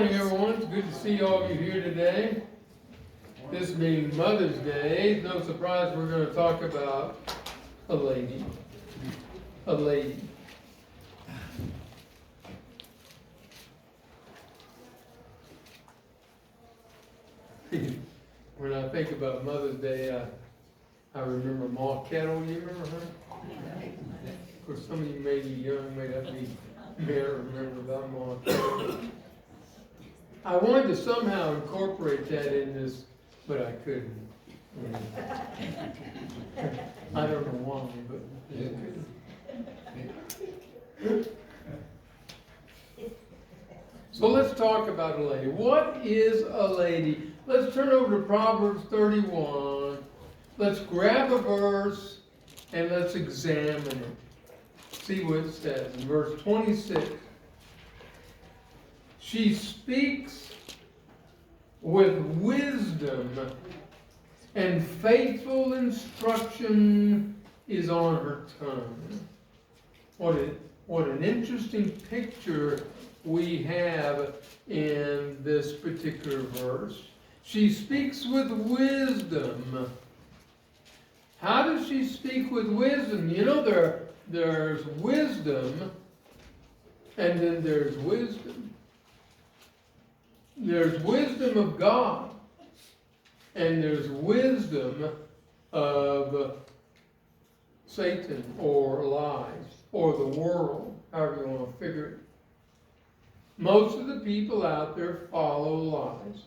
morning, everyone. It's good to see all of you here today. This being Mother's Day, no surprise we're going to talk about a lady. A lady. When I think about Mother's Day, I remember Ma Kettle. You remember her? Of course, some of you may be young, may not be there, remember about Ma Kettle. I wanted to somehow incorporate that in this, but I couldn't. I don't know why, but I couldn't. So let's talk about a lady. What is a lady? Let's turn over to Proverbs 31. Let's grab a verse and let's examine it. See what it says in verse 26. She speaks with wisdom, and faithful instruction is on her tongue. What an interesting picture we have in this particular verse. She speaks with wisdom. How does she speak with wisdom? You know, there's wisdom, and then there's wisdom. There's wisdom of God, and there's wisdom of Satan or lies or the world, however you want to figure it. Most of the people out there follow lies.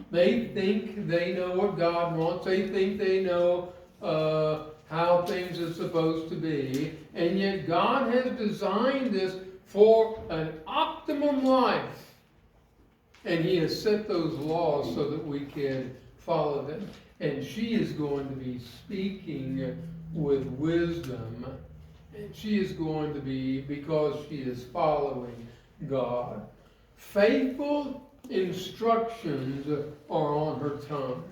They think they know what God wants. They think they know how things are supposed to be. And yet God has designed this for an optimum life. And He has set those laws so that we can follow them. And she is going to be speaking with wisdom. And she is going to be, because she is following God. Faithful instructions are on her tongue.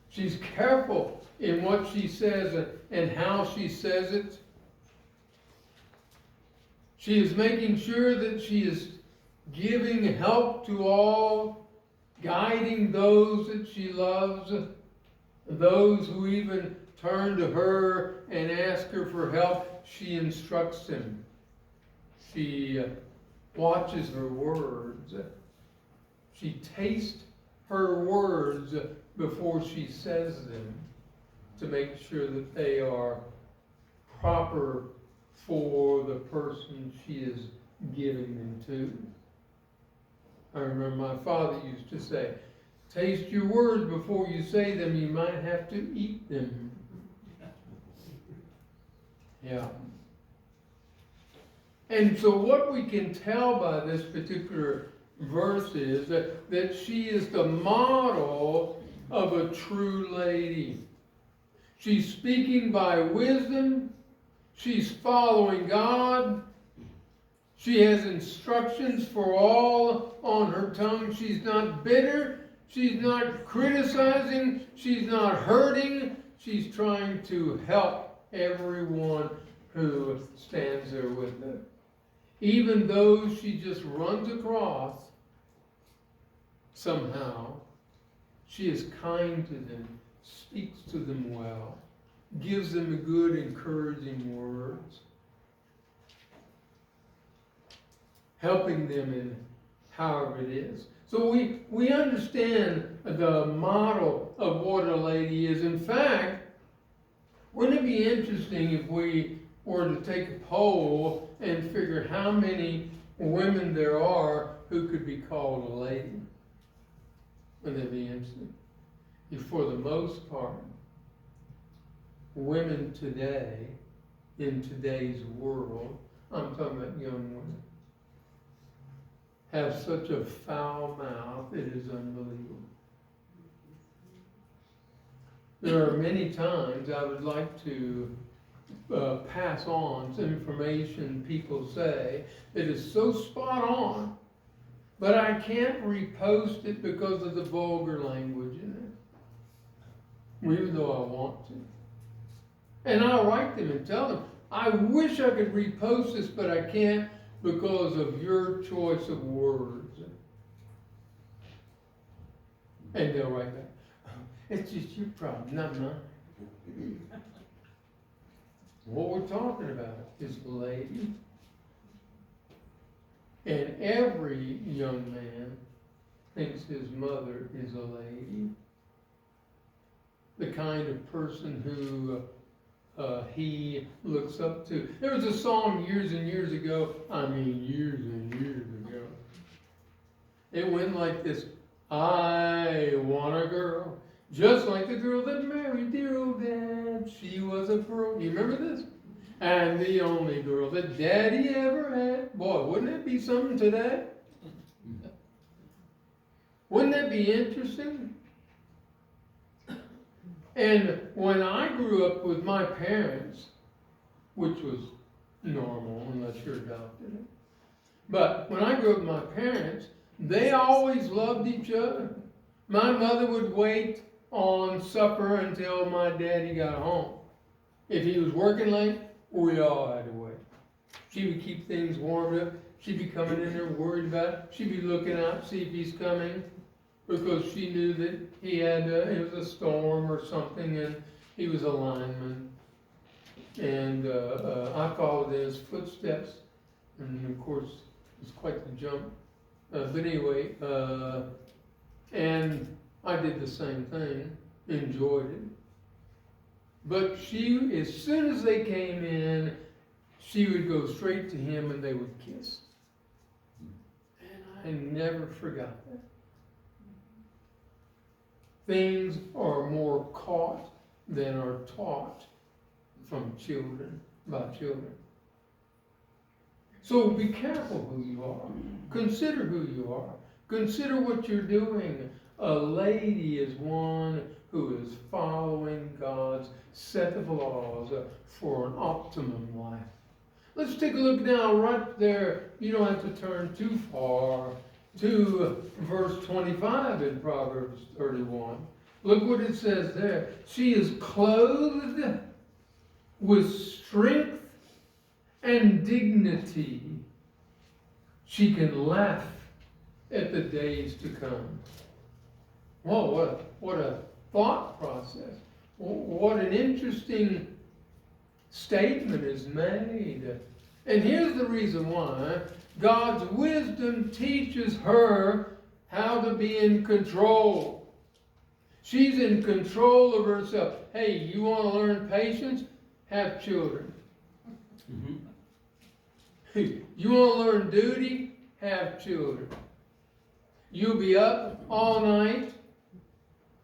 She's careful in what she says and how she says it. She is making sure that she is giving help to all, guiding those that she loves, those who even turn to her and ask her for help. She instructs them. She watches her words. She tastes her words before she says them to make sure that they are proper for the person she is giving them to. I remember my father used to say, taste your words before you say them, you might have to eat them. Yeah. And so what we can tell by this particular verse is that she is the model of a true lady. She's speaking by wisdom. She's following God. She has instructions for all on her tongue. She's not bitter. She's not criticizing. She's not hurting. She's trying to help everyone who stands there with her. Even those she just runs across, somehow, she is kind to them, speaks to them well, gives them good, encouraging words, helping them in however it is. So we understand the model of what a lady is. In fact, wouldn't it be interesting if we were to take a poll and figure how many women there are who could be called a lady? Wouldn't that be interesting? If for the most part, women today, in today's world, I'm talking about young women, have such a foul mouth, it is unbelievable. There are many times I would like to pass on some information people say that is so spot on, but I can't repost it because of the vulgar language in it, even though I want to. And I'll write them and tell them, I wish I could repost this, but I can't because of your choice of words. And they'll write back, it's just your problem, not mine. What we're talking about is a lady. And every young man thinks his mother is a lady. The kind of person who he looks up to. There was a song years and years ago, years and years ago. It went like this: I want a girl, just like the girl that married dear old dad. She was a pearl. You remember this? And the only girl that daddy ever had. Boy, wouldn't it be something today? Wouldn't that be interesting? And when I grew up with my parents, which was normal unless you're adopted, but when I grew up with my parents, they always loved each other. My mother would wait on supper until my daddy got home. If he was working late, we all had to wait. She would keep things warmed up. She'd be coming in there worried about it. She'd be looking out to see if he's coming, because she knew that he had, it was a storm or something, and he was a lineman. And I followed in his footsteps, and of course, it was quite the jump. But anyway, and I did the same thing, enjoyed it. But she, as soon as they came in, she would go straight to him and they would kiss. And I never forgot that. Things are more caught than are taught from children, by children. So be careful who you are. Consider who you are. Consider what you're doing. A lady is one who is following God's set of laws for an optimum life. Let's take a look now right there. You don't have to turn too far to verse 25 in Proverbs 31. Look what it says there. She is clothed with strength and dignity. She can laugh at the days to come. Whoa, what a thought process. What an interesting statement is made. And here's the reason why. God's wisdom teaches her how to be in control. She's in control of herself. Hey, you want to learn patience? Have children. You want to learn duty? Have children. You'll be up all night,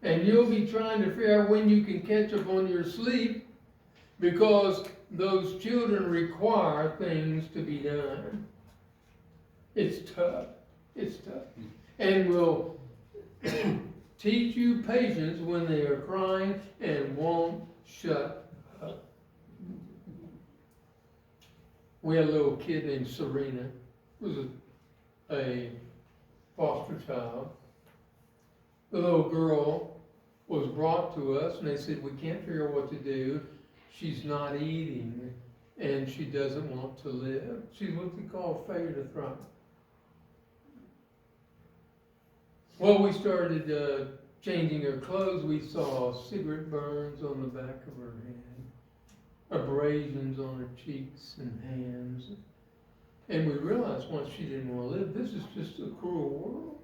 and you'll be trying to figure out when you can catch up on your sleep, because those children require things to be done. It's tough. It's tough. And will teach you patience when they are crying and won't shut up. We had a little kid named Serena. It was a foster child. The little girl was brought to us, and they said, we can't figure out what to do. She's not eating, and she doesn't want to live. She's what we call failure to thrive. Well, we started changing her clothes. We saw cigarette burns on the back of her head, abrasions on her cheeks and hands. And we realized once she didn't want to live, this is just a cruel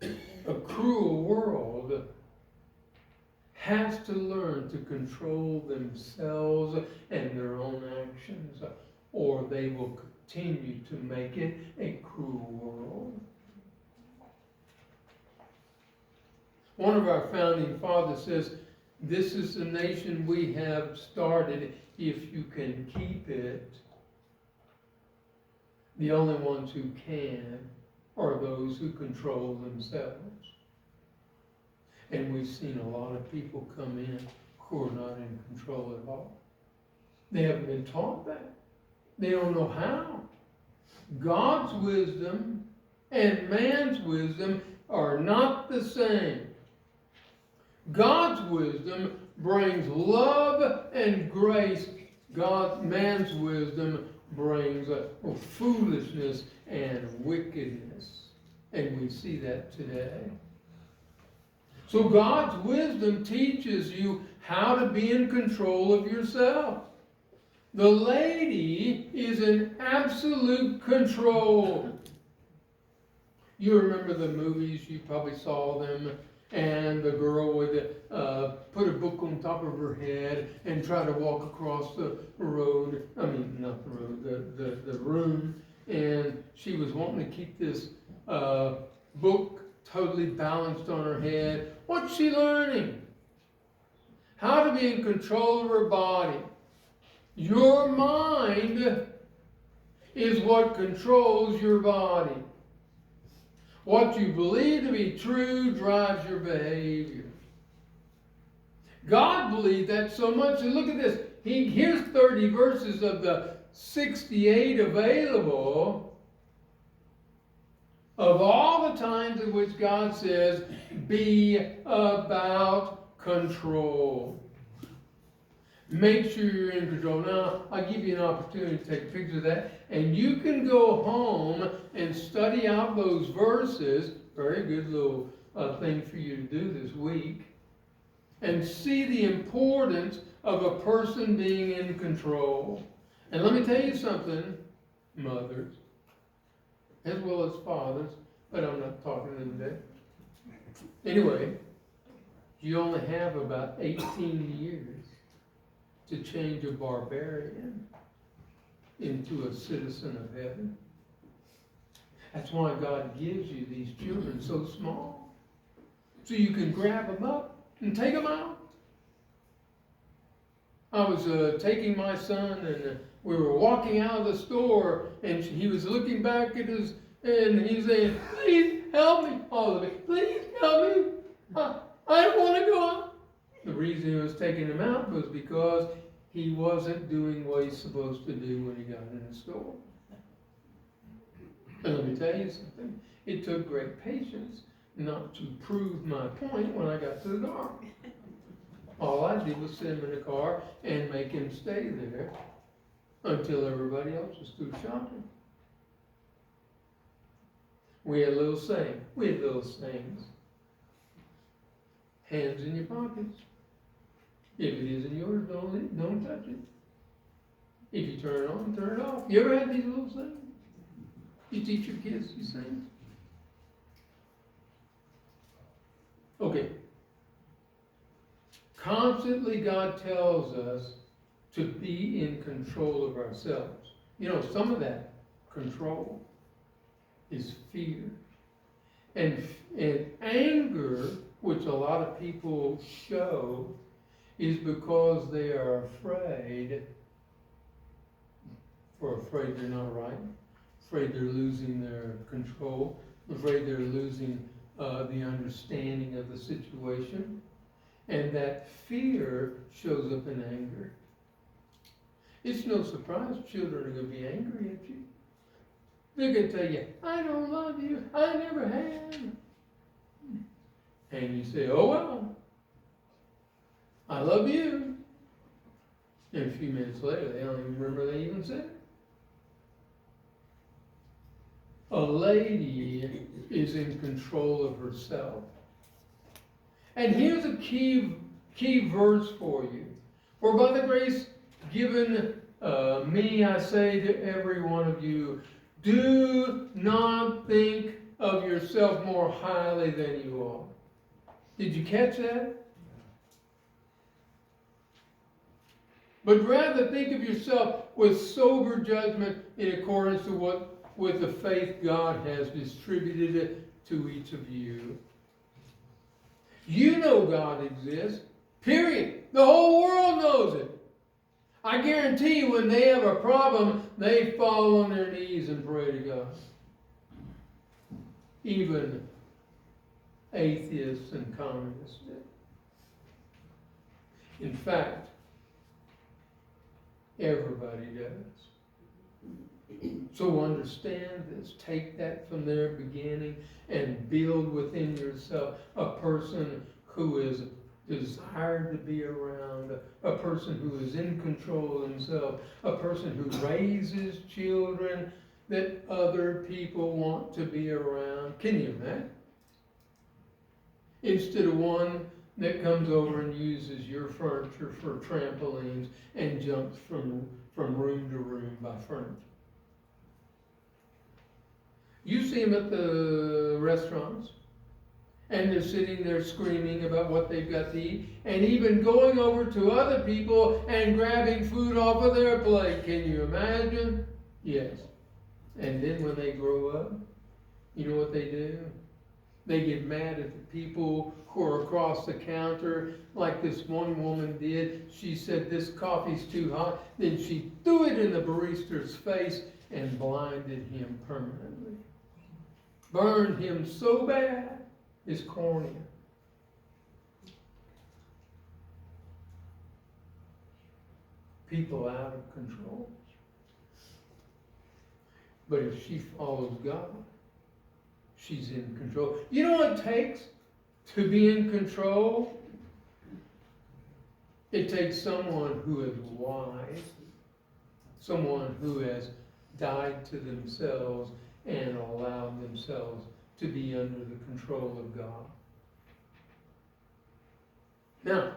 world. A cruel world has to learn to control themselves and their own actions, or they will continue to make it a cruel world. One of our founding fathers says, this is the nation we have started. If you can keep it, the only ones who can are those who control themselves. And we've seen a lot of people come in who are not in control at all. They haven't been taught that. They don't know how. God's wisdom and man's wisdom are not the same. God's wisdom brings love and grace. Man's wisdom brings foolishness and wickedness. And we see that today. So God's wisdom teaches you how to be in control of yourself. The lady is in absolute control. You remember the movies, you probably saw them, and the girl would put a book on top of her head and try to walk across the road, I mean, not the road, the room, and she was wanting to keep this book totally balanced on her head. What's she learning? How to be in control of her body. Your mind is what controls your body. What you believe to be true drives your behavior. God believed that so much, and look at this. Here's 30 verses of the 68 available of all the times in which God says, be about control. Make sure you're in control. Now, I'll give you an opportunity to take a picture of that. And you can go home and study out those verses. Very good little thing for you to do this week. And see the importance of a person being in control. And let me tell you something, mothers, as well as fathers, but I'm not talking to them today. Anyway, you only have about 18 years to change a barbarian into a citizen of heaven. That's why God gives you these children so small, so you can grab them up and take them out. I was taking my son, and we were walking out of the store, and he was looking back at his, and he's saying, "Please help me, all of it. Please help me. I don't want to go out." The reason he was taking him out was because he wasn't doing what he's supposed to do when he got in the store. And let me tell you something. It took great patience not to prove my point when I got to the door. All I did was sit him in the car and make him stay there until everybody else was through shopping. We had a little saying. We had little sayings. Hands in your pockets. If it isn't yours, don't touch it. If you turn it on, turn it off. You ever had these little things? You teach your kids these things? Okay. Constantly God tells us to be in control of ourselves. You know, some of that control is fear. And anger, which a lot of people show, is because they are afraid they're not right, afraid they're losing their control, afraid they're losing the understanding of the situation. And that fear shows up in anger. It's no surprise children are going to be angry at you. They're going to tell you, "I don't love you. I never have." And you say, "Oh, well, I love you." And a few minutes later, they don't even remember they even said it. A lady is in control of herself. And here's a key verse for you. "For by the grace given me, I say to every one of you, do not think of yourself more highly than you are." Did you catch that? But rather think of yourself with sober judgment in accordance with the faith God has distributed to each of you. You know God exists, period. The whole world knows it. I guarantee you when they have a problem, they fall on their knees and pray to God. Even atheists and communists did. In fact, everybody does. So understand this. Take that from their beginning and build within yourself a person who is desired to be around, a person who is in control of himself, a person who raises children that other people want to be around. Can you imagine? Instead of one that comes over and uses your furniture for trampolines and jumps from room to room by furniture. You see them at the restaurants, and they're sitting there screaming about what they've got to eat, and even going over to other people and grabbing food off of their plate. Can you imagine? Yes. And then when they grow up, you know what they do? They get mad at the people who are across the counter, like this one woman did. She said, "This coffee's too hot." Then she threw it in the barista's face and blinded him permanently. Burned him so bad, his cornea. People out of control. But if she follows God, she's in control. You know what it takes to be in control? It takes someone who is wise, someone who has died to themselves and allowed themselves to be under the control of God. Now,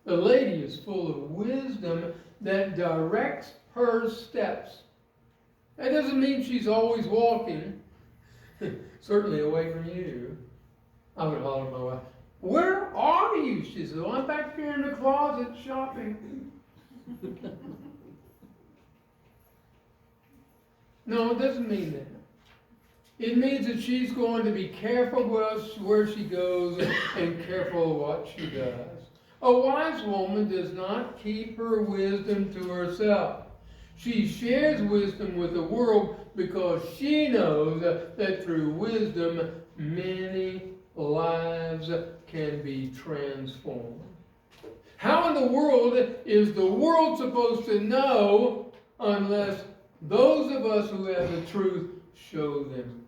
the lady is full of wisdom that directs her steps. That doesn't mean she's always walking, certainly away from you. I would holler at my wife, "Where are you?" She said, "Well, I'm back here in the closet shopping." No, it doesn't mean that. It means that she's going to be careful where she goes and careful of what she does. A wise woman does not keep her wisdom to herself. She shares wisdom with the world because she knows that through wisdom, many lives can be transformed. How in the world is the world supposed to know unless those of us who have the truth show them?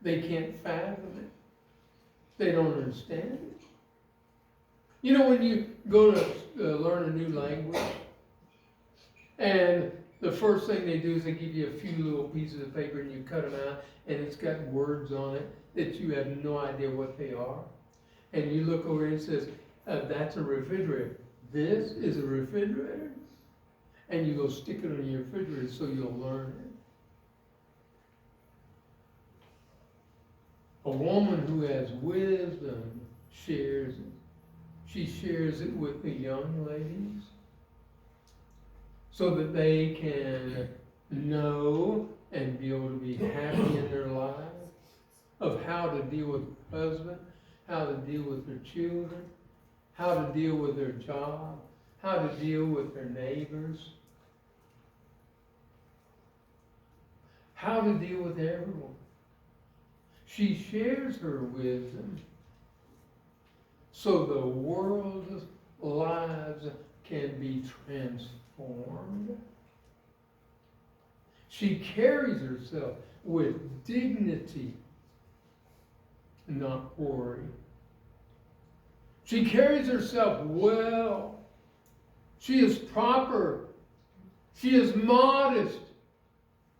They can't fathom it. They don't understand it. You know, when you go to learn a new language, and the first thing they do is they give you a few little pieces of paper and you cut them out, and it's got words on it that you have no idea what they are. And you look over and it says, "That's a refrigerator. This is a refrigerator." And you go stick it on your refrigerator so you'll learn it. A woman who has wisdom shares it. She shares it with the young ladies so that they can know and be able to be happy in their lives, of how to deal with their husband, how to deal with their children, how to deal with their job, how to deal with their neighbors, how to deal with everyone. She shares her wisdom so the world's lives can be transformed. She carries herself with dignity, not worry. She carries herself well. She is proper. She is modest.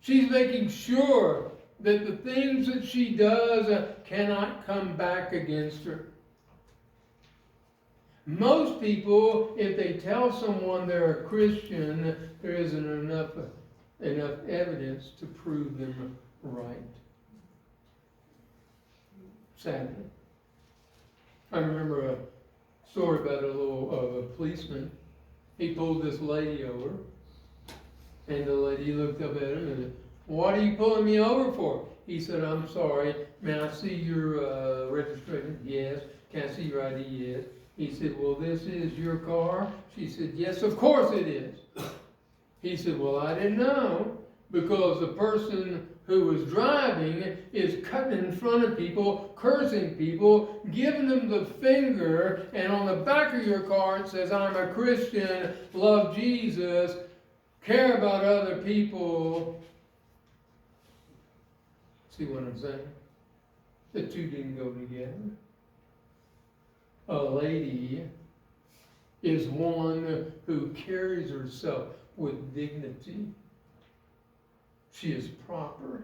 She's making sure that the things that she does cannot come back against her. Most people, if they tell someone they're a Christian, there isn't enough evidence to prove them right. Sadly. I remember a story about a policeman. He pulled this lady over, and the lady looked up at him and said, "What are you pulling me over for?" He said, "I'm sorry, may I see your registration?" "Yes." "Can I see your ID?" "Yes." He said, "Well, this is your car?" She said, "Yes, of course it is." He said, "Well, I didn't know, because the person who was driving is cutting in front of people, cursing people, giving them the finger, and on the back of your car it says, 'I'm a Christian, love Jesus, care about other people.'" See what I'm saying? The two didn't go together. A lady is one who carries herself with dignity, She is proper.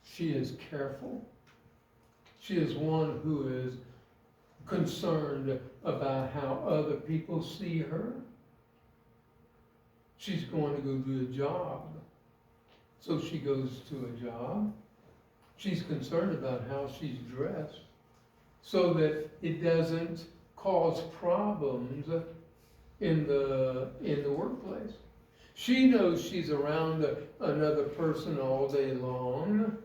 She is careful. She is one who is concerned about how other people see her. She's going to go do a job, so she goes to a job. She's concerned about how she's dressed, so that it doesn't cause problems in the workplace. She knows she's around another person all day long,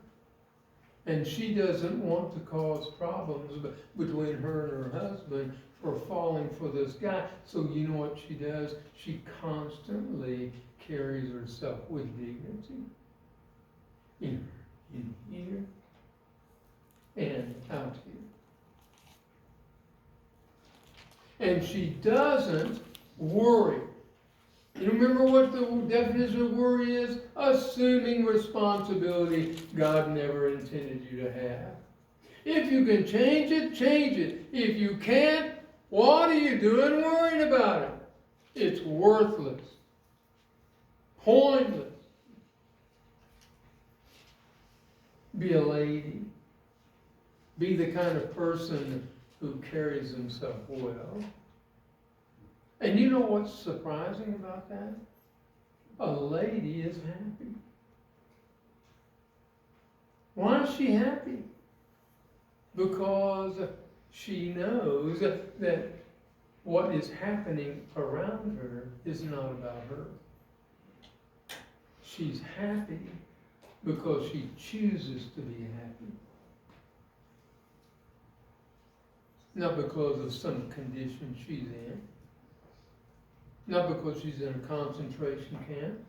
and she doesn't want to cause problems between her and her husband for falling for this guy. So you know what she does? She constantly carries herself with dignity in here and out here. And she doesn't worry. You remember what the definition of worry is? Assuming responsibility God never intended you to have. If you can change it, change it. If you can't, what are you doing worrying about it? It's worthless. Pointless. Be a lady. Be the kind of person who carries himself well. And you know what's surprising about that? A lady is happy. Why is she happy? Because she knows that what is happening around her is not about her. She's happy because she chooses to be happy. Not because of some condition she's in. Not because she's in a concentration camp.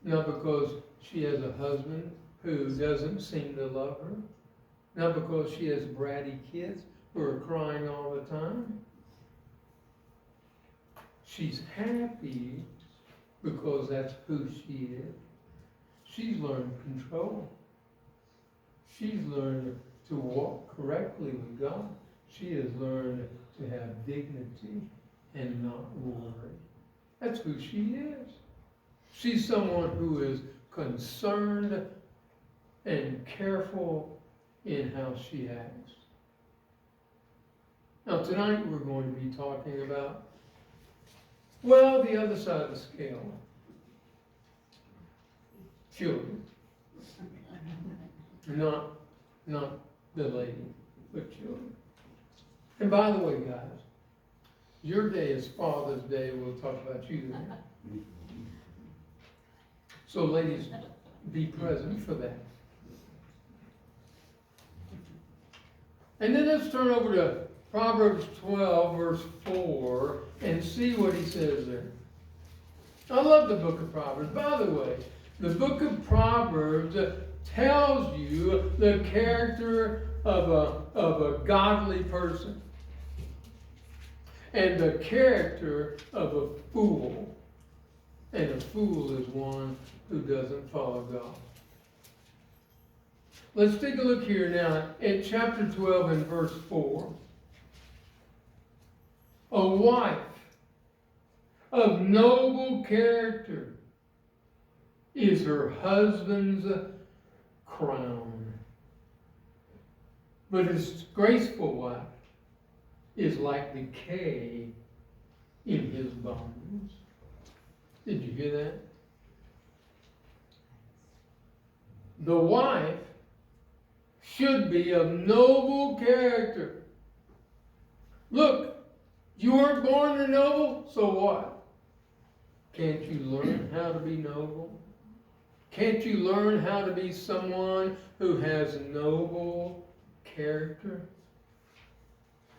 Not because she has a husband who doesn't seem to love her. Not because she has bratty kids who are crying all the time. She's happy because that's who she is. She's learned control. She's learned to walk correctly with God. She has learned to have dignity and not worry. That's who she is. She's someone who is concerned and careful in how she acts. Now tonight we're going to be talking about, well, the other side of the scale. Children. Not the lady, but children. And by the way, guys, your day is Father's Day. We'll talk about you then. So ladies, be present for that. And then let's turn over to Proverbs 12, verse 4, and see what he says there. I love the book of Proverbs. By the way, the book of Proverbs tells you the character of a godly person and the character of a fool. And a fool is one who doesn't follow God. Let's take a look here now at chapter 12 and verse 4. A wife of noble character is her husband's crown, but a disgraceful wife is like decay in his bones. Did you hear that? The wife should be of noble character. Look, you weren't born a noble, so what? Can't you learn how to be noble? Can't you learn how to be someone who has noble character?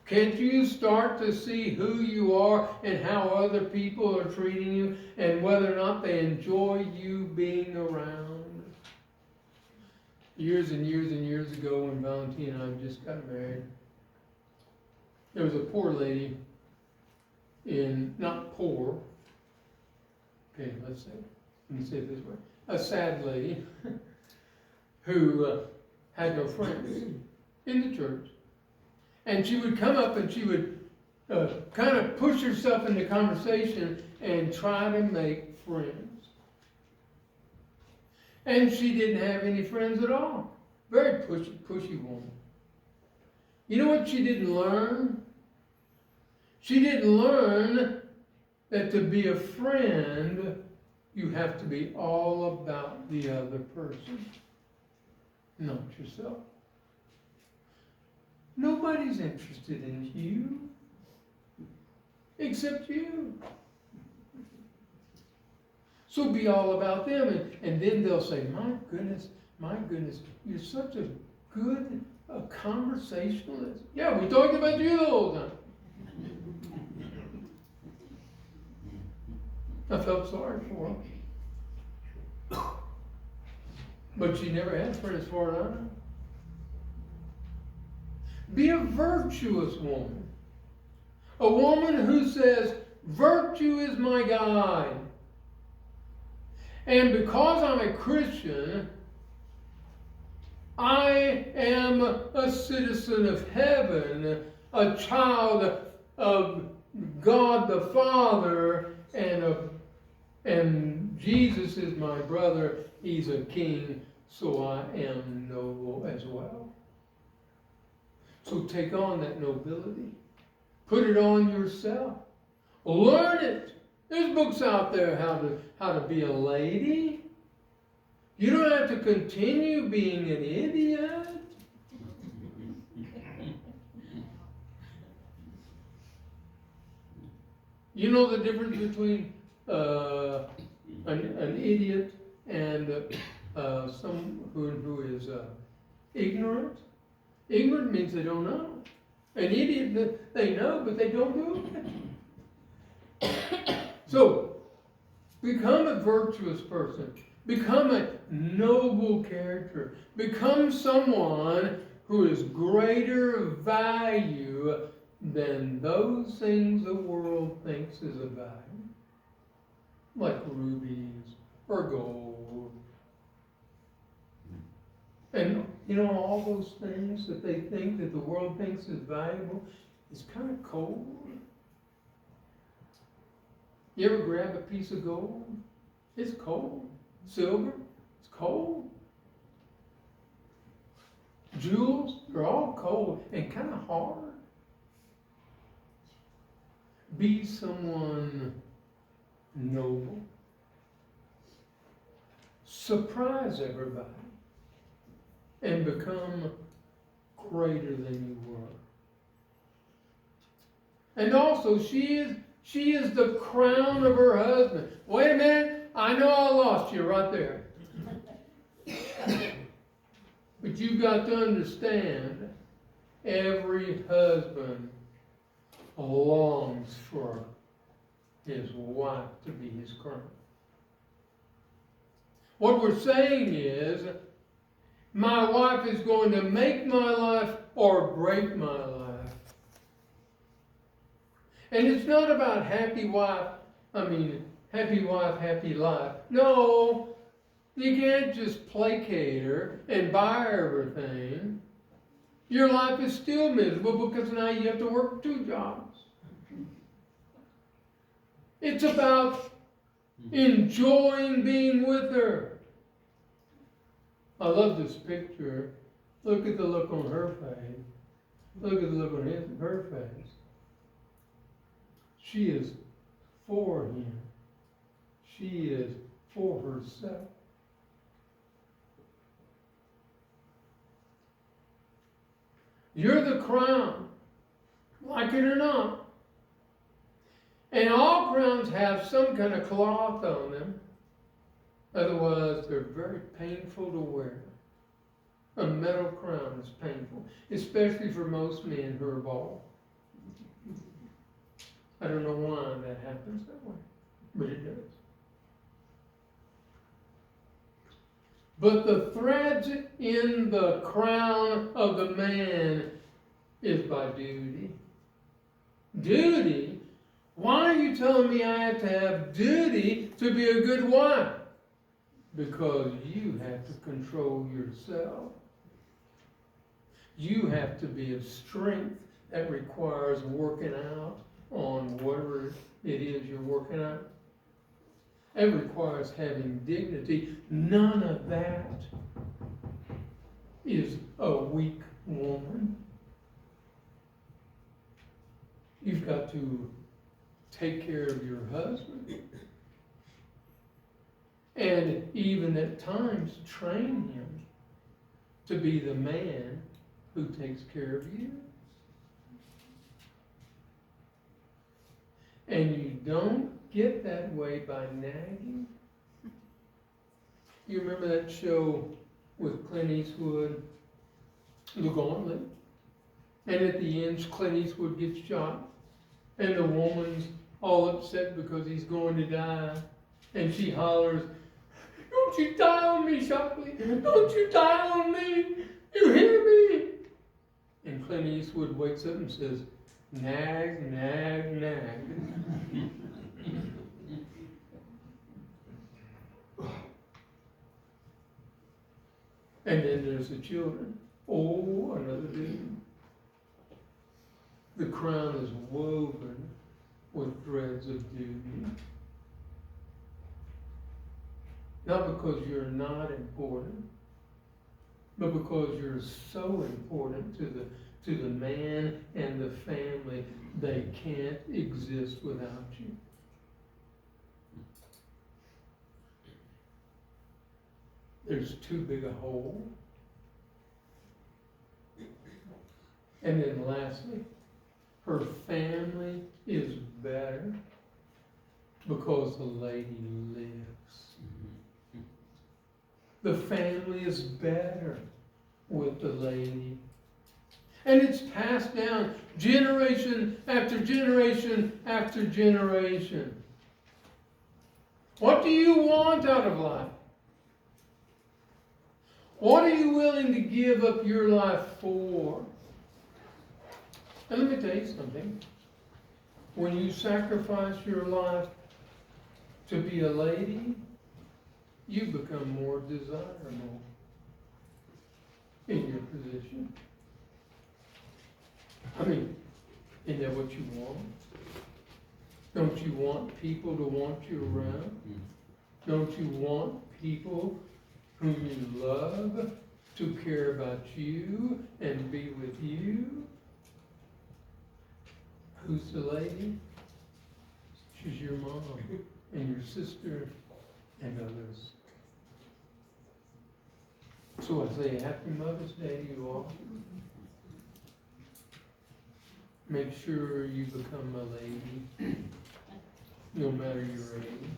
Can't you start to see who you are and how other people are treating you and whether or not they enjoy you being around? Years and years and years ago when Valentina and I just got married, there was a poor lady not poor, okay, let me say it this way, a sad lady who had no friends in the church. And she would come up and she would kind of push herself into conversation and try to make friends. And she didn't have any friends at all. Very pushy woman. You know what she didn't learn? She didn't learn that to be a friend, you have to be all about the other person, not yourself. Nobody's interested in you except you. So be all about them, and then they'll say, my goodness, you're such a good conversationalist. Yeah, we talked about you the whole time. I felt sorry for her. But she never had friends as far as I know. Be a virtuous woman. A woman who says, virtue is my guide. And because I'm a Christian, I am a citizen of heaven, a child of God the Father, and Jesus is my brother. He's a king, so I am noble as well. So take on that nobility. Put it on yourself. Learn it. There's books out there how to be a lady. You don't have to continue being an idiot. You know the difference between an idiot and someone who is ignorant? Ignorant means they don't know. An idiot, they know, but they don't do it. So, become a virtuous person. Become a noble character. Become someone who is greater value than those things the world thinks is of value. Like rubies or gold. And you know, all those things that they think that the world thinks is valuable is kind of cold. You ever grab a piece of gold? It's cold. Silver, it's cold. Jewels, they're all cold and kind of hard. Be someone noble. Surprise everybody. And become greater than you were. And also, she is the crown of her husband. Wait a minute, I know I lost you right there. But you've got to understand, every husband longs for his wife to be his crown. What we're saying is, my wife is going to make my life or break my life. And it's not about happy wife, happy life. No, you can't just placate her and buy her everything. Your life is still miserable because now you have to work 2 jobs. It's about enjoying being with her. I love this picture. Look at the look on her face. Look at the look on her face. She is for him. She is for herself. You're the crown, like it or not. And all crowns have some kind of cloth on them. Otherwise, they're very painful to wear. A metal crown is painful, especially for most men who are bald. I don't know why that happens that way, but it does. But the threads in the crown of the man is by duty. Duty? Why are you telling me I have to have duty to be a good wife? Because you have to control yourself. You have to be of strength. That requires working out on whatever it is you're working out. It requires having dignity. None of that is a weak woman. You've got to take care of your husband. And even at times train him to be the man who takes care of you. And you don't get that way by nagging. You remember that show with Clint Eastwood, The Gauntlet? And at the end, Clint Eastwood gets shot. And the woman's all upset because he's going to die. And she hollers, "Don't you die on me, Shockley! Don't you die on me! You hear me?" And Clint Eastwood wakes up and says, "Nag, nag, nag." And then there's the children. Oh, another duty. The crown is woven with threads of duty. Not because you're not important, but because you're so important to the man and the family, they can't exist without you. There's too big a hole. And then lastly, her family is better because the lady lives. The family is better with the lady. And it's passed down generation after generation after generation. What do you want out of life? What are you willing to give up your life for? And let me tell you something. When you sacrifice your life to be a lady, you become more desirable in your position. I mean, isn't that what you want? Don't you want people to want you around? Don't you want people whom you love to care about you and be with you? Who's the lady? She's your mom and your sister and others. So I say Happy Mother's Day to you all. Make sure you become a lady, no matter your age.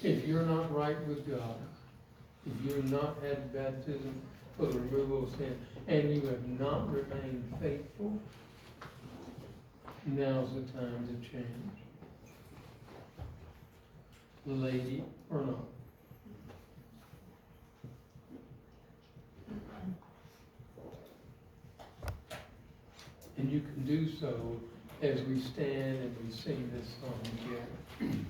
If you're not right with God, if you've not had baptism for the removal of sin, and you have not remained faithful, now's the time to change. Lady or not. And you can do so as we stand and we sing this song together.